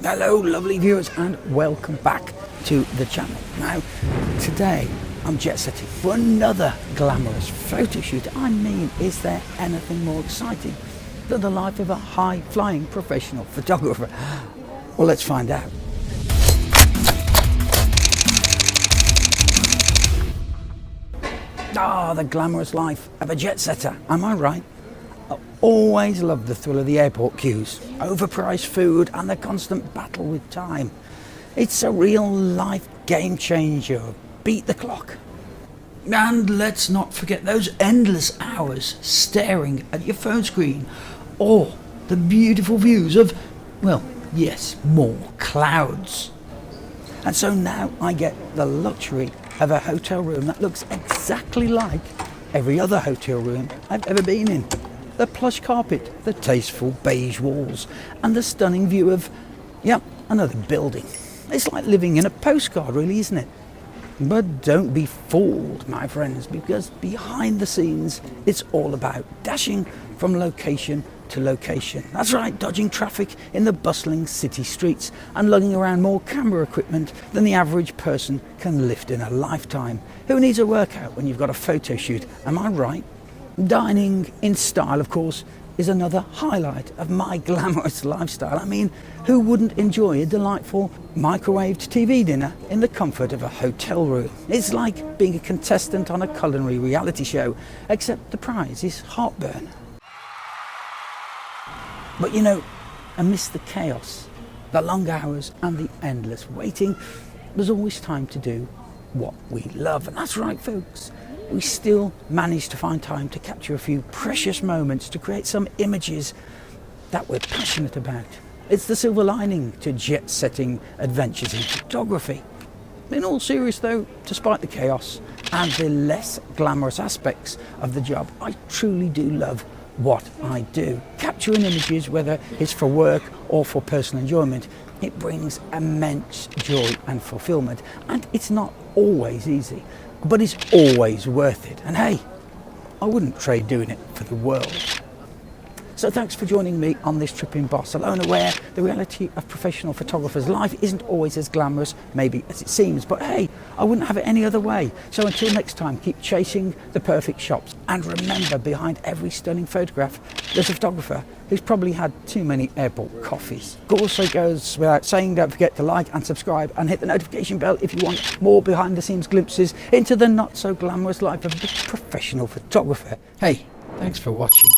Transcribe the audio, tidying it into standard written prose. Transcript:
Hello lovely viewers and welcome back to the channel. Now today I'm jet setting for another glamorous photo shoot. I mean, is there anything more exciting than the life of a high flying professional photographer? Well, let's find out. The glamorous life of a jet setter, am I right? I always loved the thrill of the airport queues, overpriced food and the constant battle with time. It's a real life game changer. Beat the clock. And let's not forget those endless hours staring at your phone screen, or the beautiful views of, well, yes, more clouds. And so now I get the luxury of a hotel room that looks exactly like every other hotel room I've ever been in. The plush carpet, the tasteful beige walls, and the stunning view of, another building. It's like living in a postcard, really, isn't it? But don't be fooled, my friends, because behind the scenes, it's all about dashing from location to location. That's right, dodging traffic in the bustling city streets and lugging around more camera equipment than the average person can lift in a lifetime. Who needs a workout when you've got a photo shoot? Am I right? Dining in style, of course, is another highlight of my glamorous lifestyle. I mean, who wouldn't enjoy a delightful microwaved TV dinner in the comfort of a hotel room? It's like being a contestant on a culinary reality show, except the prize is heartburn. But amidst the chaos, the long hours and the endless waiting, there's always time to do what we love. And that's right, folks. We still manage to find time to capture a few precious moments to create some images that we're passionate about. It's the silver lining to jet-setting adventures in photography. In all seriousness though, despite the chaos and the less glamorous aspects of the job, I truly do love what I do. Capturing images, whether it's for work or for personal enjoyment, it brings immense joy and fulfillment. And it's not always easy, but it's always worth it. And hey, I wouldn't trade doing it for the world. So thanks for joining me on this trip in Barcelona, where the reality of professional photographers' life isn't always as glamorous, maybe, as it seems. But hey, I wouldn't have it any other way. So until next time, keep chasing the perfect shots. And remember, behind every stunning photograph, there's a photographer who's probably had too many airport coffees. Also goes without saying, don't forget to like and subscribe and hit the notification bell if you want more behind-the-scenes glimpses into the not-so-glamorous life of a professional photographer. Hey, thanks for watching.